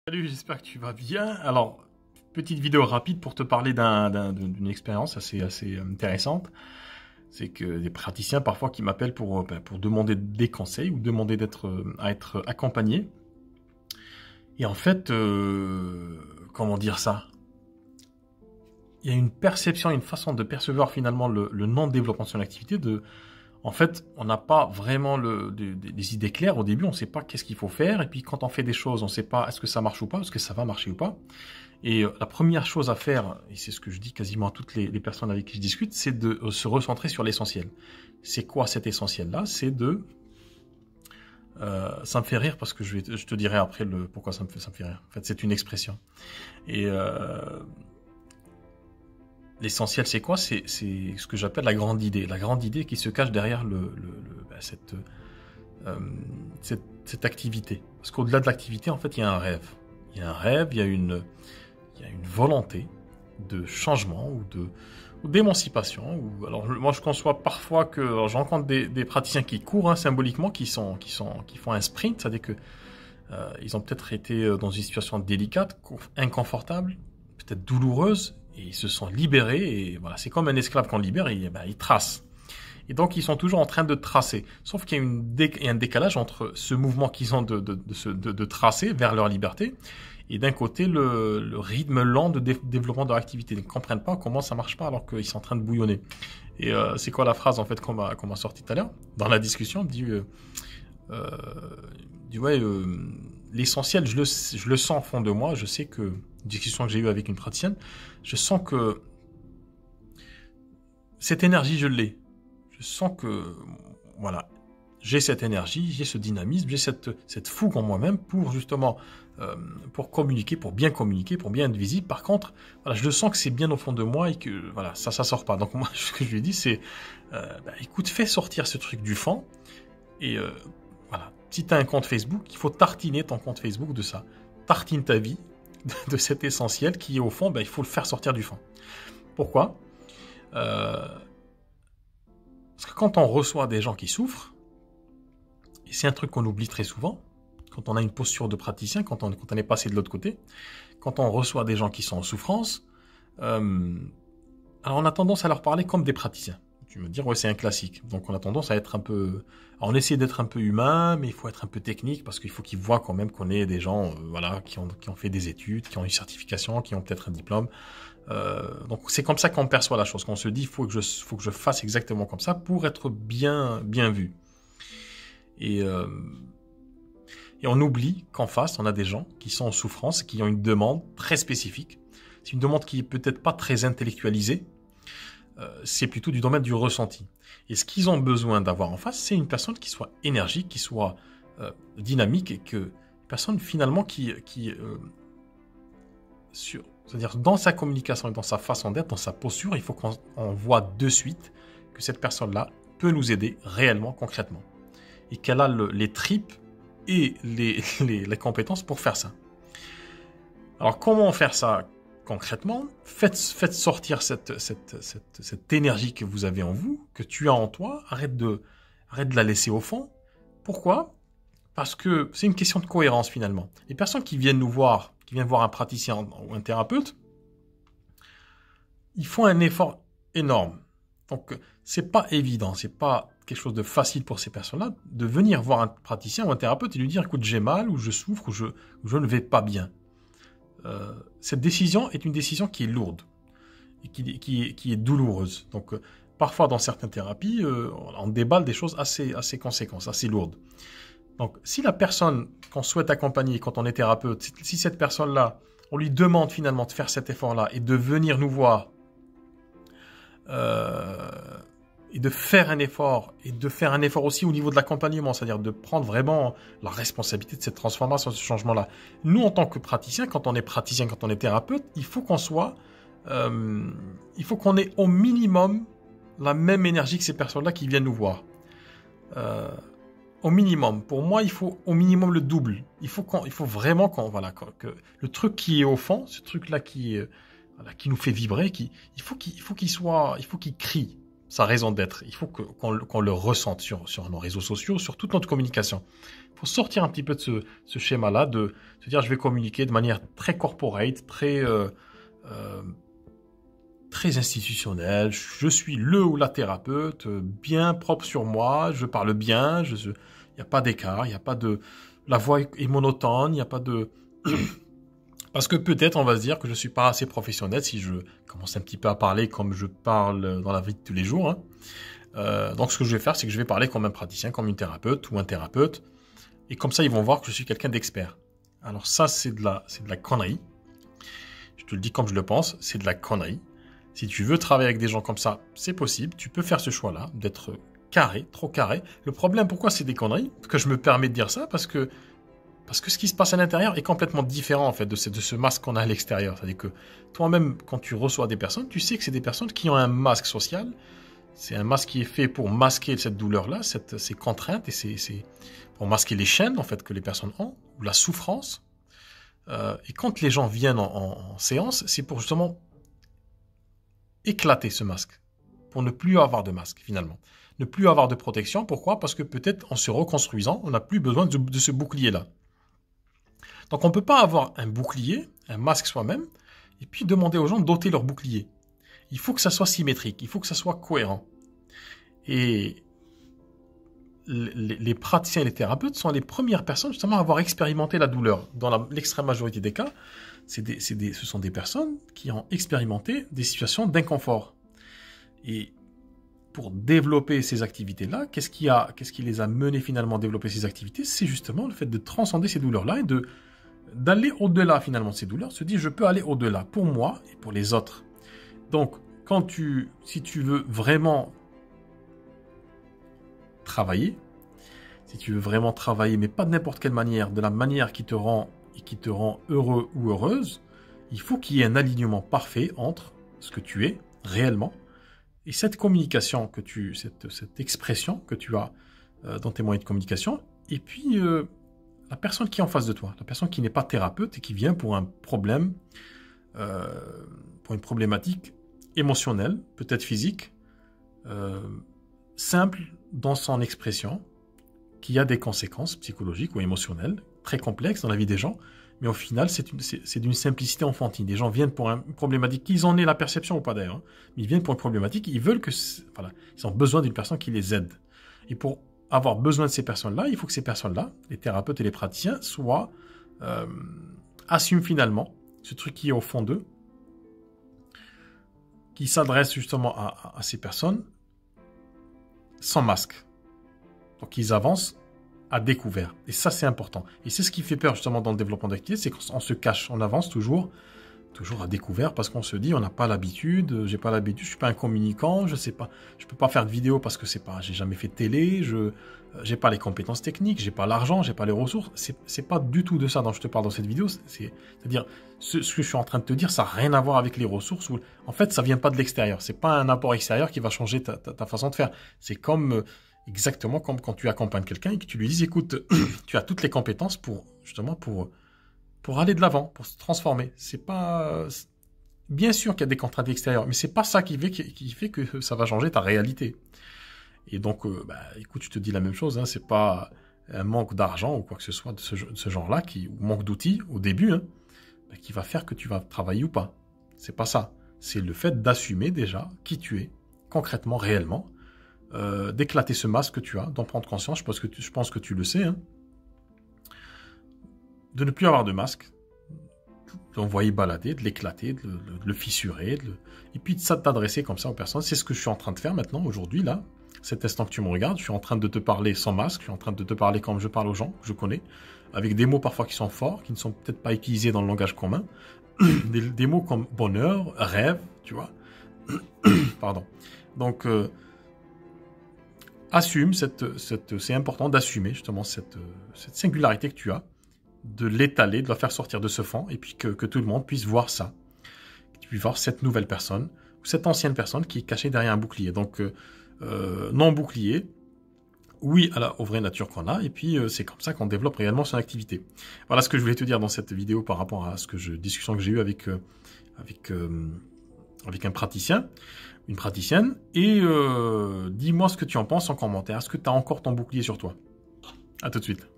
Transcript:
Salut, j'espère que tu vas bien. Alors, petite vidéo rapide pour te parler d'une expérience assez intéressante. C'est que des praticiens parfois qui m'appellent pour demander des conseils ou demander à être accompagnés. Et en fait, comment dire ça? Il y a une perception, une façon de percevoir finalement le non-développement de son activité. En fait, on n'a pas vraiment des idées claires au début, on ne sait pas qu'est-ce qu'il faut faire. Et puis quand on fait des choses, on ne sait pas est-ce que ça marche ou pas, est-ce que ça va marcher ou pas. Et la première chose à faire, et c'est ce que je dis quasiment à toutes les personnes avec qui je discute, c'est de se recentrer sur l'essentiel. C'est quoi cet essentiel-là? C'est ça me fait rire parce que je te dirai après pourquoi ça me fait rire. En fait, c'est une expression. Et l'essentiel, c'est quoi? C'est ce que j'appelle la grande idée. La grande idée qui se cache derrière cette activité. Parce qu'au-delà de l'activité, en fait, il y a un rêve. Il y a un rêve, il y a une volonté de changement ou d'émancipation. Alors moi je conçois parfois que je rencontre des praticiens qui courent symboliquement, qui font un sprint, c'est-à-dire que ils ont peut-être été dans une situation délicate, inconfortable, peut-être douloureuse, et ils se sont libérés. Et voilà, c'est comme un esclave qu'on libère, et il trace. Et donc ils sont toujours en train de tracer. Sauf qu'il y a un décalage entre ce mouvement qu'ils ont de tracer vers leur liberté, et d'un côté le rythme lent de développement de leur activité. Ils ne comprennent pas comment ça marche pas alors qu'ils sont en train de bouillonner. Et c'est quoi la phrase en fait qu'on m'a sorti tout à l'heure dans la discussion? Ouais, l'essentiel, je le sens au fond de moi. Je sais que une discussion que j'ai eue avec une praticienne, je sens que cette énergie, je l'ai. Je sens que voilà, j'ai cette énergie, j'ai ce dynamisme, j'ai cette fougue en moi-même pour justement pour communiquer, pour bien être visible. Par contre, voilà, je sens que c'est bien au fond de moi et que voilà, ça sort pas. Donc moi, ce que je lui dis, c'est écoute, fais sortir ce truc du fond et voilà. Si tu as un compte Facebook, il faut tartiner ton compte Facebook de ça. Tartine ta vie de cet essentiel qui est au fond, il faut le faire sortir du fond. Pourquoi? Parce que quand on reçoit des gens qui souffrent, et c'est un truc qu'on oublie très souvent, quand on a une posture de praticien, quand on est passé de l'autre côté, quand on reçoit des gens qui sont en souffrance, alors on a tendance à leur parler comme des praticiens. Tu me dis, ouais, c'est un classique. Donc on a tendance à être un peu... Alors, on essaie d'être un peu humain, mais il faut être un peu technique, parce qu'il faut qu'ils voient quand même qu'on est des gens voilà, qui ont fait des études, qui ont une certification, qui ont peut-être un diplôme. Donc c'est comme ça qu'on perçoit la chose, qu'on se dit, il faut que je fasse exactement comme ça pour être bien vu. Et on oublie qu'en face, on a des gens qui sont en souffrance, qui ont une demande très spécifique. C'est une demande qui est peut-être pas très intellectualisée, c'est plutôt du domaine du ressenti. Et ce qu'ils ont besoin d'avoir en face, c'est une personne qui soit énergique, qui soit dynamique, et une personne finalement c'est-à-dire dans sa communication et dans sa façon d'être, dans sa posture, il faut qu'on voit de suite que cette personne-là peut nous aider réellement, concrètement. Et qu'elle a les tripes et les compétences pour faire ça. Alors comment faire ça concrètement? Faites sortir cette énergie que vous avez en vous, que tu as en toi. Arrête de la laisser au fond. Pourquoi? Parce que c'est une question de cohérence finalement. Les personnes qui viennent nous voir, qui viennent voir un praticien ou un thérapeute, ils font un effort énorme. Donc c'est pas évident, c'est pas quelque chose de facile pour ces personnes-là de venir voir un praticien ou un thérapeute et lui dire écoute, j'ai mal, ou je souffre, ou je ne vais pas bien. Cette décision est une décision qui est lourde et qui est douloureuse. Donc parfois dans certaines thérapies, on déballe des choses assez conséquentes, assez lourdes. Donc si la personne qu'on souhaite accompagner quand on est thérapeute, si cette personne-là, on lui demande finalement de faire cet effort-là et de venir nous voir et de faire un effort, aussi au niveau de l'accompagnement, c'est-à-dire de prendre vraiment la responsabilité de cette transformation, de ce changement-là. Nous, en tant que praticiens, quand on est thérapeute, il faut qu'on ait au minimum la même énergie que ces personnes-là qui viennent nous voir. Au minimum. Pour moi, il faut au minimum le double. Il faut vraiment que le truc qui est au fond, ce truc-là qui nous fait vibrer, il faut qu'il crie. sa raison d'être. Il faut qu'on le ressente sur nos réseaux sociaux, sur toute notre communication. Il faut sortir un petit peu de ce schéma-là, de se dire je vais communiquer de manière très corporate, très institutionnelle. Je suis le ou la thérapeute, bien propre sur moi, je parle bien, il n'y a pas d'écart, il n'y a pas de... La voix est monotone, il n'y a pas de... Parce que peut-être on va se dire que je suis pas assez professionnel si je commence un petit peu à parler comme je parle dans la vie de tous les jours. Hein. Donc ce que je vais faire, c'est que je vais parler comme un praticien, comme une thérapeute ou un thérapeute. Et comme ça, ils vont voir que je suis quelqu'un d'expert. Alors ça, c'est de la connerie. Je te le dis comme je le pense, c'est de la connerie. Si tu veux travailler avec des gens comme ça, c'est possible. Tu peux faire ce choix-là, d'être carré, trop carré. Le problème, pourquoi c'est des conneries? Que je me permets de dire ça, parce que ce qui se passe à l'intérieur est complètement différent en fait de ce masque qu'on a à l'extérieur. C'est-à-dire que toi-même, quand tu reçois des personnes, tu sais que c'est des personnes qui ont un masque social. C'est un masque qui est fait pour masquer cette douleur-là, ces contraintes, et pour masquer les chaînes en fait que les personnes ont, ou la souffrance. Et quand les gens viennent en séance, c'est pour justement éclater ce masque, pour ne plus avoir de masque finalement. Ne plus avoir de protection. Pourquoi? Parce que peut-être en se reconstruisant, on n'a plus besoin de ce bouclier-là. Donc on ne peut pas avoir un bouclier, un masque soi-même, et puis demander aux gens d'ôter leur bouclier. Il faut que ça soit symétrique, il faut que ça soit cohérent. Et les praticiens et les thérapeutes sont les premières personnes justement à avoir expérimenté la douleur. Dans l'extrême majorité des cas, ce sont des personnes qui ont expérimenté des situations d'inconfort. Et pour développer ces activités-là, qu'est-ce qui les a menés finalement à développer ces activités? C'est justement le fait de transcender ces douleurs-là et d'aller au-delà finalement de ces douleurs, se dire je peux aller au-delà pour moi et pour les autres. Donc, si tu veux vraiment travailler, mais pas de n'importe quelle manière, de la manière qui te rend heureux ou heureuse, il faut qu'il y ait un alignement parfait entre ce que tu es réellement et cette communication cette expression que tu as dans tes moyens de communication, et puis la personne qui est en face de toi, la personne qui n'est pas thérapeute et qui vient pour un problème, pour une problématique émotionnelle, peut-être physique, simple dans son expression, qui a des conséquences psychologiques ou émotionnelles très complexes dans la vie des gens, mais au final, c'est d'une simplicité enfantine. Les gens viennent pour une problématique, qu'ils en aient la perception ou pas d'ailleurs, hein, mais ils viennent pour une problématique, ils veulent ils ont besoin d'une personne qui les aide. Et pour avoir besoin de ces personnes-là, il faut que ces personnes-là, les thérapeutes et les praticiens, assument finalement ce truc qui est au fond d'eux, qui s'adresse justement à ces personnes sans masque. Donc ils avancent à découvert. Et ça, c'est important. Et c'est ce qui fait peur justement dans le développement d'activité, c'est qu'on se cache, on avance toujours à découvert, parce qu'on se dit on n'a pas l'habitude, j'ai pas l'habitude, je suis pas un communicant, je sais pas, je peux pas faire de vidéo parce que j'ai jamais fait de télé, j'ai pas les compétences techniques, j'ai pas l'argent, j'ai pas les ressources. C'est pas du tout de ça dont je te parle dans cette vidéo. C'est-à-dire ce que je suis en train de te dire, ça n'a rien à voir avec les ressources. En fait, ça vient pas de l'extérieur. C'est pas un apport extérieur qui va changer ta façon de faire. C'est exactement comme quand tu accompagnes quelqu'un et que tu lui dis écoute, tu as toutes les compétences pour aller de l'avant, pour se transformer. C'est pas... Bien sûr qu'il y a des contraintes extérieures, mais c'est pas ça qui fait que ça va changer ta réalité. Et donc, écoute, je te dis la même chose, hein, c'est pas un manque d'argent ou quoi que ce soit de ce genre-là, ou manque d'outils au début, hein, qui va faire que tu vas travailler ou pas. C'est pas ça. C'est le fait d'assumer déjà qui tu es, concrètement, réellement, d'éclater ce masque que tu as, d'en prendre conscience, je pense que tu le sais, hein, de ne plus avoir de masque, de l'envoyer balader, de l'éclater, de le fissurer, et puis de t'adresser comme ça aux personnes. C'est ce que je suis en train de faire maintenant, aujourd'hui, là. Cet instant que tu me regardes, je suis en train de te parler sans masque, je suis en train de te parler comme je parle aux gens que je connais, avec des mots parfois qui sont forts, qui ne sont peut-être pas utilisés dans le langage commun, des mots comme bonheur, rêve, tu vois. Pardon. Donc, assume c'est important d'assumer justement cette singularité que tu as, de l'étaler, de la faire sortir de ce fond, et puis que tout le monde puisse voir ça, que tu puisses voir cette nouvelle personne, ou cette ancienne personne qui est cachée derrière un bouclier. Donc, non bouclier, oui aux vraies natures qu'on a, et puis c'est comme ça qu'on développe réellement son activité. Voilà ce que je voulais te dire dans cette vidéo par rapport à discussion que j'ai eue avec avec un praticien, une praticienne, et dis-moi ce que tu en penses en commentaire. Est-ce que tu as encore ton bouclier sur toi? À tout de suite.